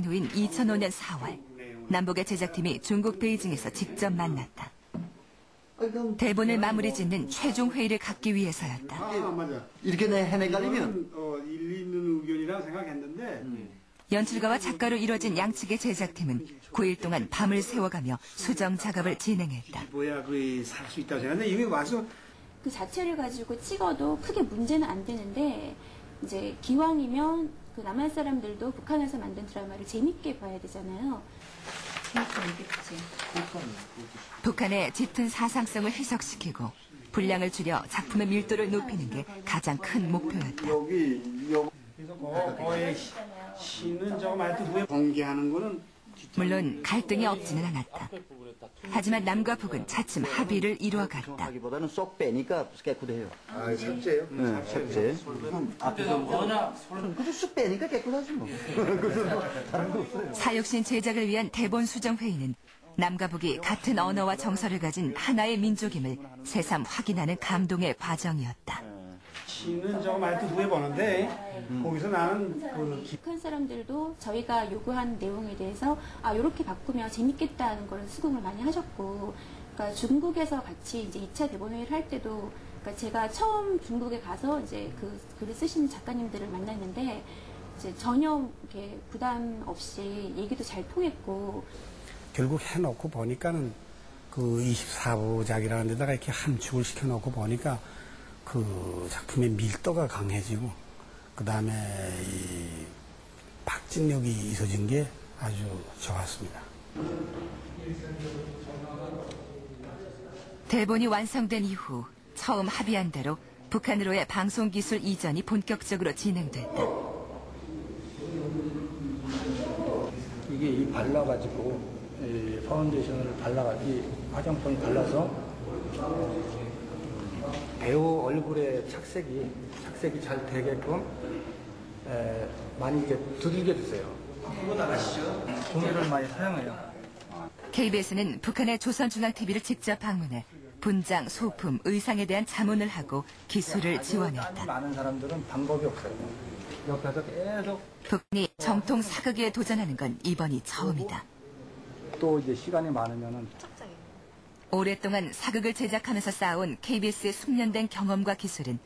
후인 2005년 4월 남북의 제작팀이 중국 베이징에서 직접 만났다. 대본을 마무리 짓는 최종 회의를 갖기 위해서였다. 맞아. 이렇게 해내가려면 일리 있는 의견이라 생각했는데 연출가와 작가로 이뤄진 양측의 제작팀은 9일 동안 밤을 새워가며 수정 작업을 진행했다. 뭐야 그게 살 수 있다고 생각했는데 이미 와서 그 자체를 가지고 찍어도 크게 문제는 안 되는데 이제 기왕이면 그 남한 사람들도 북한에서 만든 드라마를 재밌게 봐야 되잖아요. 북한의 짙은 사상성을 해석시키고 분량을 줄여 작품의 밀도를 높이는 게 가장 큰 목표였다. 그래서 거의 시는 저거 말도 후에 공개하는 거는 물론 갈등이 없지는 않았다. 하지만 남과 북은 차츰 합의를 이루어갔다. 하기보다는 쏙 빼니까 깨끗해요. 아, 삭제요? 네, 삭제. 앞에서 그래도 쑥 빼니까 깨끗하지 뭐. 다른 거 없어요. 사육신 제작을 위한 대본 수정 회의는 남과 북이 같은 언어와 정서를 가진 하나의 민족임을 새삼 확인하는 감동의 과정이었다. 시는 저거 말도 후에 보는데 거기서 나는 북한 사람들도 저희가 요구한 내용에 대해서 이렇게 바꾸면 재밌겠다는 걸 수긍을 많이 하셨고, 그러니까 중국에서 같이 이제 2차 대본 회의를 할 때도, 그러니까 제가 처음 중국에 가서 이제 그 글을 쓰시는 작가님들을 만났는데 이제 전혀 이렇게 부담 없이 얘기도 잘 통했고. 결국 해놓고 보니까는 그 24부작이라는 데다가 이렇게 함축을 시켜놓고 보니까 그 작품의 밀도가 강해지고 그 다음에 이 박진력이 있어진 게 아주 좋았습니다. 대본이 완성된 이후 처음 합의한 대로 북한으로의 방송기술 이전이 본격적으로 진행됐다. 이게 이 발라가지고 이 파운데이션을 발라가지고 화장품을 발라서 배우 얼굴에 착색이 잘 되게끔 많이 이제 두들겨 주세요. 그거 나가시죠. 종이를 많이 사용해요. KBS는 북한의 조선중앙TV를 직접 방문해 분장, 소품, 의상에 대한 자문을 하고 기술을 지원했다. 많은 사람들은 방법이 없어요. 옆에서 계속 북한이 정통 사극에 도전하는 건 이번이 처음이다. 또 이제 시간이 많으면은 오랫동안 사극을 제작하면서 쌓아온 KBS의 숙련된 경험과 기술은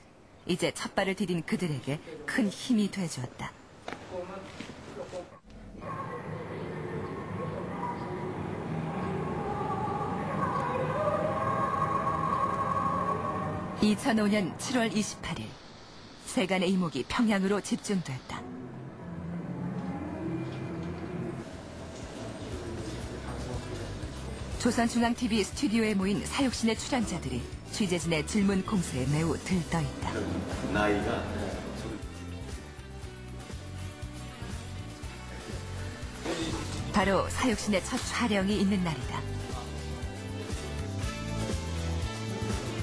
이제 첫발을 디딘 그들에게 큰 힘이 돼주었다. (2005년 7월 28일) 세간의 이목이 평양으로 집중됐다. 조선중앙TV 스튜디오에 모인 사육신의 출연자들이 취재진의 질문 공세에 매우 들떠있다. 나이가 바로 사육신의 첫 촬영이 있는 날이다.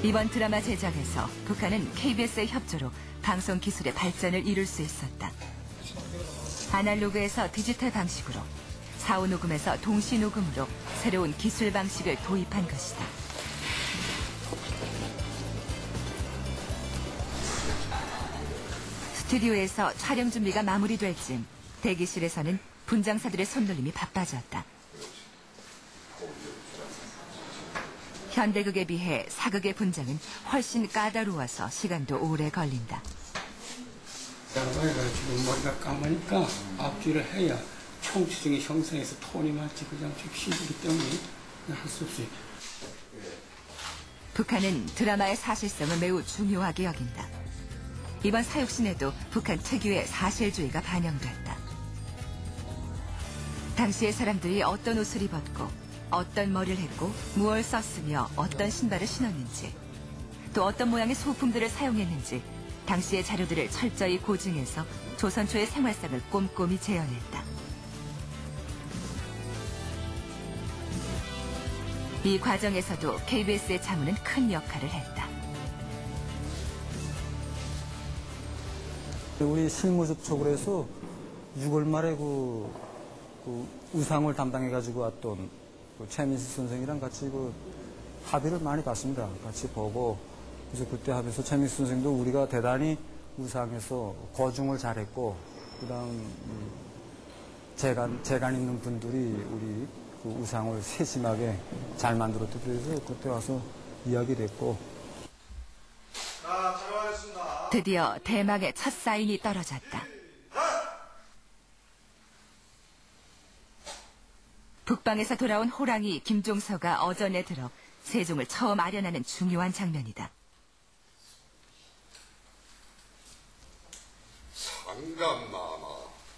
이번 드라마 제작에서 북한은 KBS의 협조로 방송 기술의 발전을 이룰 수 있었다. 아날로그에서 디지털 방식으로, 4호 녹음에서 동시 녹음으로 새로운 기술 방식을 도입한 것이다. 스튜디오에서 촬영 준비가 마무리될 즈음 대기실에서는 분장사들의 손놀림이 바빠졌다. 현대극에 비해 사극의 분장은 훨씬 까다로워서 시간도 오래 걸린다. 양반이가 지금 머리가 감으니까 앞뒤를 해야 총추정이 형성해서 톤이 맞지 그냥 좀 힘들기 때문에 할 수 없이. 북한은 드라마의 사실성을 매우 중요하게 여긴다. 이번 사육신에도 북한 특유의 사실주의가 반영됐다. 당시의 사람들이 어떤 옷을 입었고 어떤 머리를 했고 무엇을 썼으며 어떤 신발을 신었는지, 또 어떤 모양의 소품들을 사용했는지 당시의 자료들을 철저히 고증해서 조선 초의 생활상을 꼼꼼히 재현했다. 이 과정에서도 KBS의 자문은 큰 역할을 했다. 우리 실무 접촉을 해서 6월 말에 그 의상을 담당해가지고 왔던 최민수 선생이랑 같이 합의를 많이 봤습니다. 같이 보고, 그래서 그때 합의해서 최민수 선생도 우리가 대단히 의상에서 거중을 잘했고, 그 다음 재간 있는 분들이 우리 그 우상을 세심하게 잘 만들었다 그래서 그때 와서 이야기를 했고. 드디어 대망의 첫 사인이 떨어졌다. 북방에서 돌아온 호랑이 김종서가 어전에 들어 세종을 처음 아련하는 중요한 장면이다. 상감마마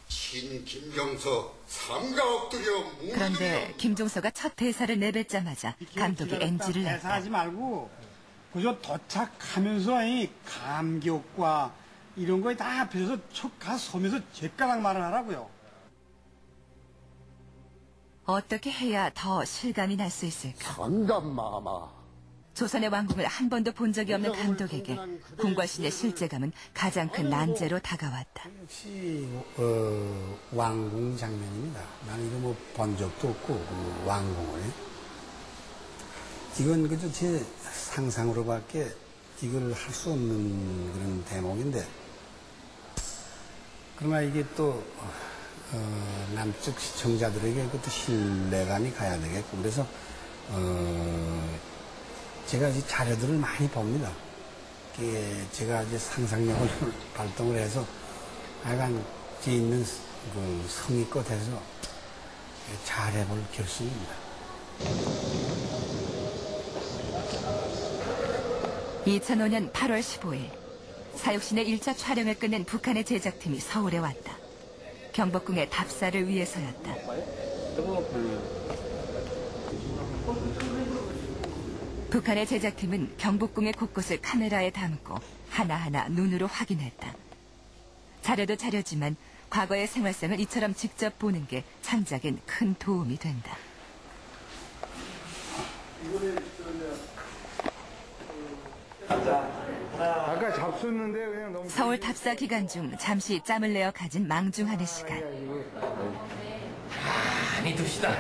신김종서 삼가 엎드려 그런데 김종서가 첫 대사를 내뱉자마자 감독이 NG를 냈다. 대사하지 말고 그저 도착하면서 이 감격과 이런 거에 다 앞에서 척 가서 서면서 제가락 말을 하라고요. 어떻게 해야 더 실감이 날 수 있을까? 상감마마 조선의 왕궁을 한 번도 본 적이 없는 감독에게 궁궐신의 실제감은 가장 큰 난제로 다가왔다. 역시 왕궁 장면입니다. 나는 이거 뭐 본 적도 없고 그 왕궁을 이건 그저 제 상상으로밖에 이걸 할 수 없는 그런 대목인데 그러나 이게 또 남쪽 시청자들에게 그것도 신뢰감이 가야 되겠고 그래서 제가 이 자료들을 많이 봅니다. 제가 이제 상상력을 발동을 해서 약간 제 있는 그 성의껏 해서 잘해볼 결심입니다. 2005년 8월 15일 사육신의 1차 촬영을 끝낸 북한의 제작팀이 서울에 왔다. 경복궁의 답사를 위해서였다. 북한의 제작팀은 경복궁의 곳곳을 카메라에 담고 하나하나 눈으로 확인했다. 자료도 자료지만 과거의 생활상을 이처럼 직접 보는 게 창작엔 큰 도움이 된다. 아까 잡수는데 그냥 너무 서울 답사 기간 중 잠시 짬을 내어 가진 망중하는 시간. 많이 둡시다.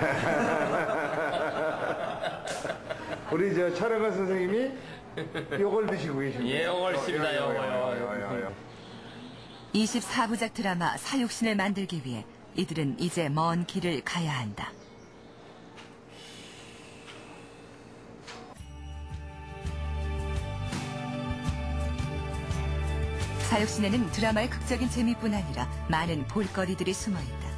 우리 저 촬영관 선생님이 요걸 드시고 계십니다. 예, 요걸입니다. 요거요. 24부작 드라마 사육신을 만들기 위해 이들은 이제 먼 길을 가야 한다. 사육신에는 드라마의 극적인 재미뿐 아니라 많은 볼거리들이 숨어있다.